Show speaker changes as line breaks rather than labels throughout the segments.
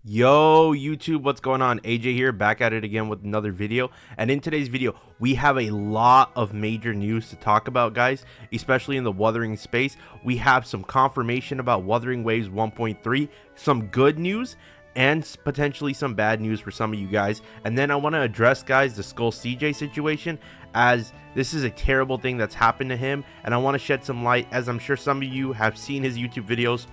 Yo YouTube, what's going on? AJ here, back at it again with another video. And in today's video we have a lot of major news to talk about, guys, especially in the Wuthering space. We have some confirmation about Wuthering Waves 1.3, some good news and potentially some bad news for some of you guys. And then I want to address, guys, the SkullCjay situation, as this is a terrible thing that's happened to him, and I want to shed some light, as I'm sure some of you have seen his YouTube videos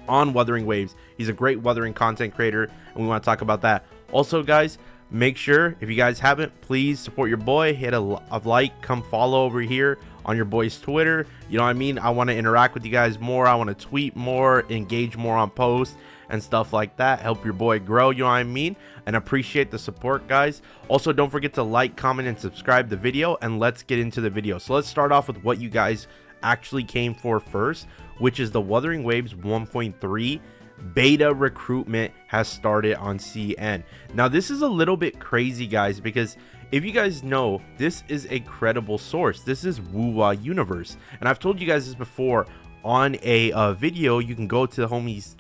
on Wuthering Waves. He's a great Wuthering content creator, and we want to talk about that. Also, guys, make sure, if you guys haven't, please support your boy. Hit a like, come follow over here on your boy's Twitter. You know what I mean? I want to interact with you guys more. I want to tweet more, engage more on posts and stuff like that. Help your boy grow, you know what I mean? And appreciate the support, guys. Also, don't forget to like, comment, and subscribe the video, and let's get into the video. So let's start off with what you guys actually came for first, which is the Wuthering Waves 1.3 beta recruitment has started on CN. Now this is a little bit crazy, guys, because if you guys know, this is a credible source. This is Wuthering Universe, and I've told you guys this before on a video. You can go to the homie's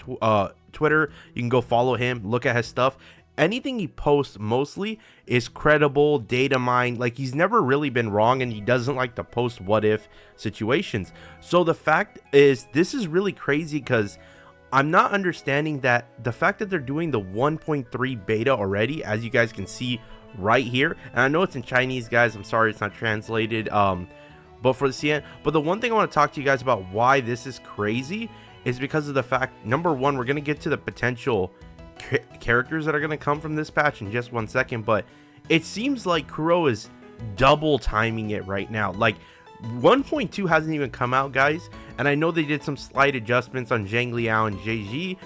Twitter, you can go follow him, look at his stuff. Anything he posts mostly is credible, data mined. Like, he's never really been wrong, and he doesn't like to post what if situations. So the fact is, this is really crazy, because I'm not understanding that the fact that they're doing the 1.3 beta already, as you guys can see right here. And I know it's in Chinese, guys, I'm sorry it's not translated, but for the CN. But the one thing I want to talk to you guys about why this is crazy is because of the fact, number one, we're going to get to the potential characters that are going to come from this patch in just 1 second, but it seems like Kuro is double timing it right now. Like, 1.2 hasn't even come out, guys, and I know they did some slight adjustments on Xiangliyao and Zhezhi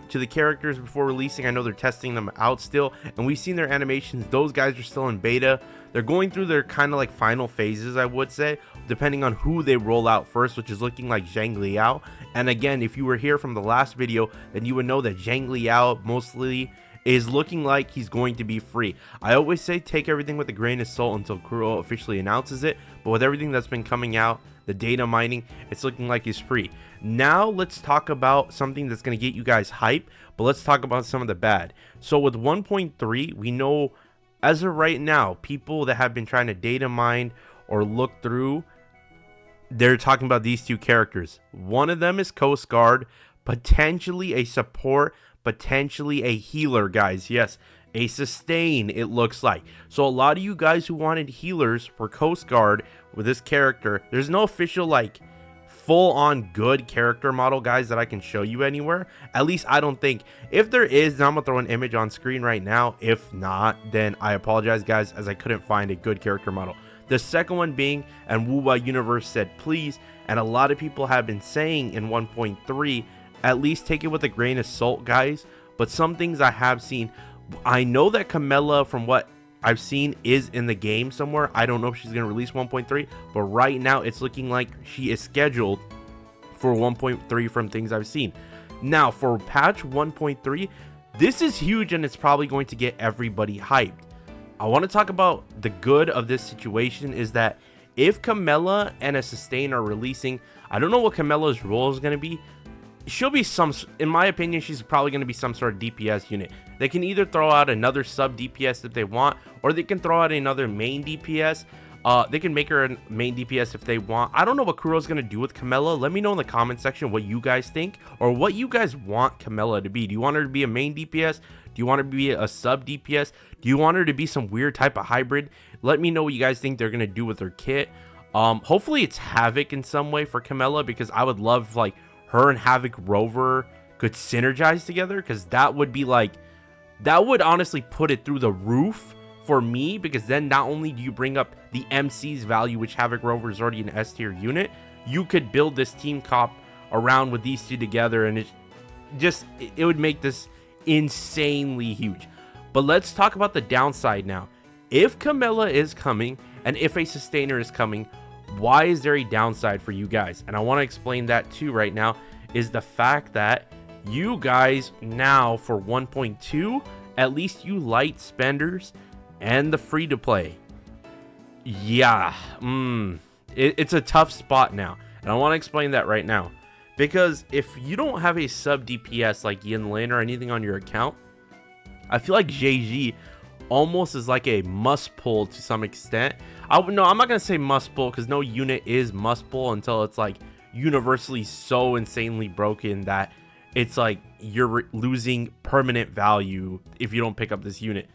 to the characters before releasing. I know they're testing them out still, and we've seen their animations. Those guys are still in beta. They're going through their kind of like final phases, I would say, depending on who they roll out first, which is looking like Xiangliyao. And again, if you were here from the last video, then you would know that Xiangliyao mostly is looking like he's going to be free. I always say take everything with a grain of salt until Kuro officially announces it, but with everything that's been coming out, the data mining, it's looking like he's free. Now let's talk about something that's going to get you guys hype, but let's talk about some of the bad. So with 1.3, we know as of right now, people that have been trying to data mine or look through, they're talking about these two characters. One of them is Coast Guard, potentially a support, potentially a healer, guys. Yes, a sustain, it looks like. So a lot of you guys who wanted healers for Coast Guard with this character, there's no official like full-on good character model, guys, that I can show you anywhere. At least I don't think. If there is, then I'm gonna throw an image on screen right now. If not, then I apologize, guys, as I couldn't find a good character model. The second one being, and Wuthering Universe said please, and a lot of people have been saying in 1.3, at least take it with a grain of salt, guys, but some things I have seen. I know that Camilla, from what I've seen, is in the game somewhere. I don't know if she's going to release 1.3, but right now it's looking like she is scheduled for 1.3 from things I've seen. Now, for patch 1.3, this is huge, and it's probably going to get everybody hyped. I want to talk about the good of this situation is that if Camilla and a sustain are releasing, I don't know what Camilla's role is going to be. She'll be some, in my opinion, she's probably going to be some sort of DPS unit. They can either throw out another sub DPS if they want, or they can throw out another main DPS. They can make her a main DPS if they want. I don't know what Kuro's going to do with Camilla. Let me know in the comment section what you guys think, or what you guys want Camilla to be. Do you want her to be a main DPS? Do you want her to be a sub DPS? Do you want her to be some weird type of hybrid? Let me know what you guys think they're going to do with her kit. Hopefully it's Havoc in some way for Camilla, because I would love, like, her and Havoc Rover could synergize together, because that would be like, that would honestly put it through the roof for me, because then not only do you bring up the MC's value, which Havoc Rover is already an S tier unit, you could build this team comp around with these two together, and it would make this insanely huge. But let's talk about the downside now. If Camilla is coming, and if a sustainer is coming, why is there a downside for you guys? And I want to explain that too right now, is the fact that you guys now for 1.2, at least you light spenders and the free to play, yeah, it's a tough spot now, and I want to explain that right now. because if you don't have a sub DPS like Yin or anything on your account, I feel like Zhezhi almost is like a must pull to some extent. No, I'm not gonna say must pull, because no unit is must pull until it's like universally so insanely broken that it's like you're losing permanent value if you don't pick up this unit.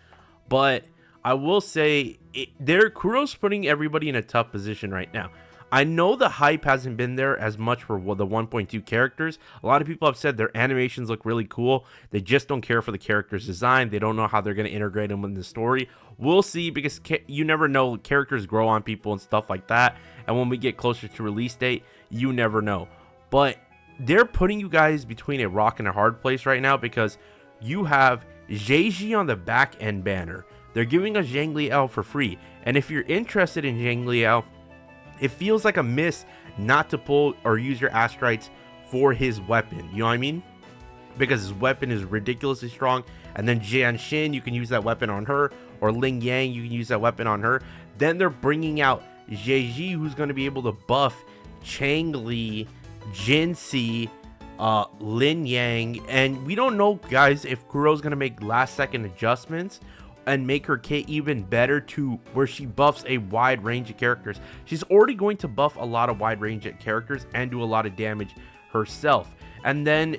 But I will say Kuro's putting everybody in a tough position right now. I know the hype hasn't been there as much for the 1.2 characters. A lot of people have said their animations look really cool. They just don't care for the characters' design. They don't know how they're going to integrate them in the story. We'll see, because you never know. Characters grow on people and stuff like that. And when we get closer to release date, you never know. But they're putting you guys between a rock and a hard place right now, because you have Zhezhi on the back end banner. They're giving us Xiangliyao for free. And if you're interested in Xiangliyao, it feels like a miss not to pull or use your astrites for his weapon. You know what I mean? Because his weapon is ridiculously strong. And then Jianxin, you can use that weapon on her. Or Ling Yang, you can use that weapon on her. Then they're bringing out Zhezhi, who's going to be able to buff Xiangli, Jinxi, Lin Yang. And we don't know, guys, if Kuro's going to make last second adjustments and make her kit even better to where she buffs a wide range of characters. She's already going to buff a lot of wide range of characters and do a lot of damage herself. And then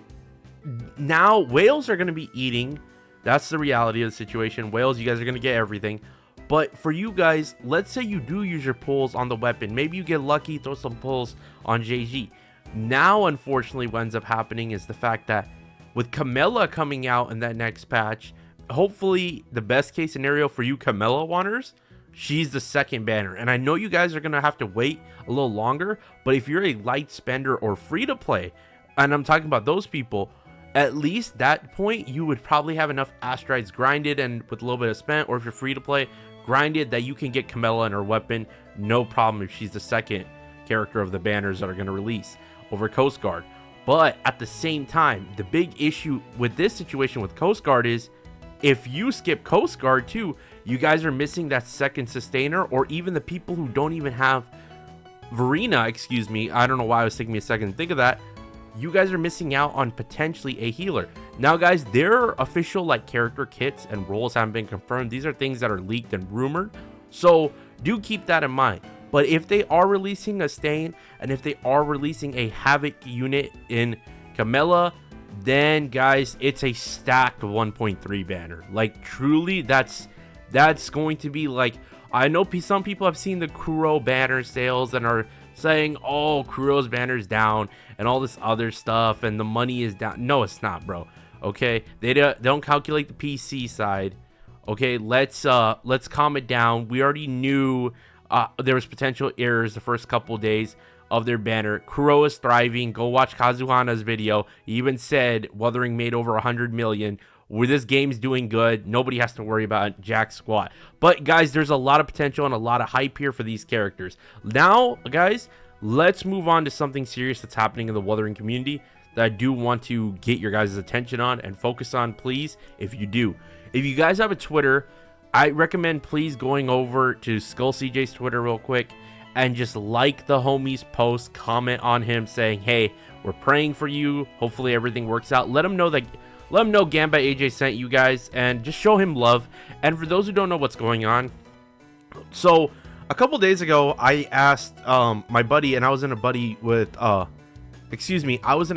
now whales are going to be eating. That's the reality of the situation. Whales, you guys are going to get everything. But for you guys, let's say you do use your pulls on the weapon. Maybe you get lucky, throw some pulls on Zhezhi. Now, unfortunately, what ends up happening is the fact that with Camilla coming out in that next patch, hopefully the best case scenario for you Camilla wanters, she's the second banner. And I know you guys are going to have to wait a little longer, but if you're a light spender or free to play, and I'm talking about those people, at least that point you would probably have enough astrites grinded and with a little bit of spent, or if you're free to play, grinded, that you can get Camilla and her weapon no problem if she's the second character of the banners that are going to release over Coast Guard. But at the same time, the big issue with this situation with Coast Guard is if you skip Coast Guard too, you guys are missing that second sustainer, or even the people who don't even have Verena, excuse me. I don't know why it was taking me a second to think of that. You guys are missing out on potentially a healer. Now, guys, their official like character kits and roles haven't been confirmed. These are things that are leaked and rumored. So do keep that in mind. But if they are releasing a Stain, and if they are releasing a Havoc unit in Camilla, then guys, it's a stacked 1.3 banner. Like truly, that's going to be like, I know some people have seen the Kuro banner sales and are saying, oh, Kuro's banner's down and all this other stuff and the money is down. No, it's not, bro. Okay, they don't calculate the PC side. Okay, let's calm it down. We already knew there was potential errors the first couple days of their banner. Kuro is thriving. Go watch Kazuhana's video. He even said Wuthering made over 100 million. Where this game's doing good, nobody has to worry about jack squat. But guys, there's a lot of potential and a lot of hype here for these characters. Now, guys, let's move on to something serious that's happening in the Wuthering community that I do want to get your guys' attention on and focus on, please, if you do. If you guys have a Twitter, I recommend please going over to SkullCjay's Twitter real quick and just like the homie's post, comment on him saying, hey, we're praying for you. Hopefully everything works out. Let him know Gamba AJ sent you guys, and just show him love. And for those who don't know what's going on, so a couple days ago, I asked my buddy, and I was in a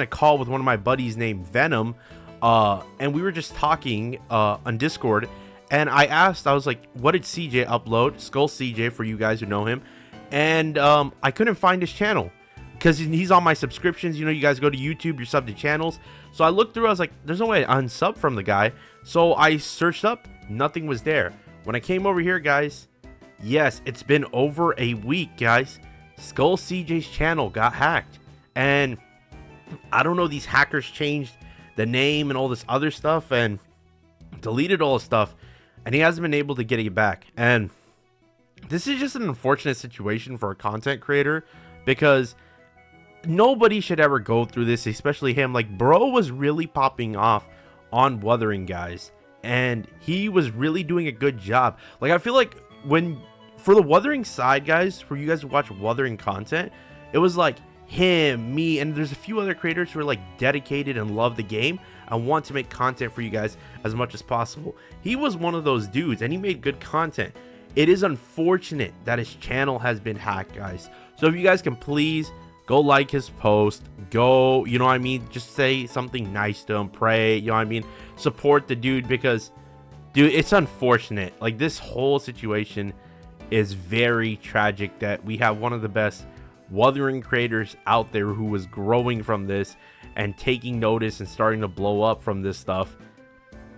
call with one of my buddies named Venom, and we were just talking on Discord, and I was like, what did CJ upload? SkullCjay, for you guys who know him. And I couldn't find his channel because he's on my subscriptions. You know, you guys go to YouTube, you're sub to channels. So I looked through, I was like, there's no way to unsub from the guy. So I searched up, nothing was there. When I came over here, guys, yes, it's been over a week, guys. SkullCjay's channel got hacked. And I don't know, these hackers changed the name and all this other stuff and deleted all the stuff. And he hasn't been able to get it back. And this is just an unfortunate situation for a content creator, because nobody should ever go through this, especially him. Like, bro was really popping off on Wuthering, guys, and he was really doing a good job. Like, I feel like for the Wuthering side, guys, for you guys to watch Wuthering content, it was like him, me, and there's a few other creators who are like dedicated and love the game and want to make content for you guys as much as possible. He was one of those dudes, and he made good content. It is unfortunate that his channel has been hacked, guys. So if you guys can please go like his post, go, you know what I mean, just say something nice to him, pray, you know what I mean, support the dude, because dude, it's unfortunate. Like, this whole situation is very tragic that we have one of the best Wuthering creators out there who was growing from this and taking notice and starting to blow up from this stuff.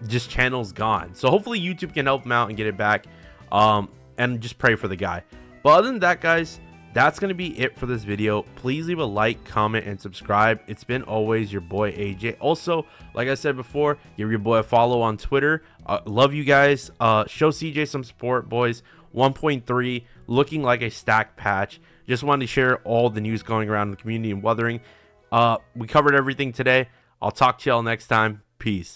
Just channel's gone. So hopefully YouTube can help him out and get it back, and just pray for the guy. But other than that, guys, that's going to be it for this video. Please leave a like, comment, and subscribe. It's been always your boy AJ. Also, like I said before, give your boy a follow on Twitter. Love you guys. Show CJ some support, boys. 1.3 looking like a stacked patch. Just wanted to share all the news going around in the community and Wuthering. We covered everything today. I'll talk to y'all next time. Peace.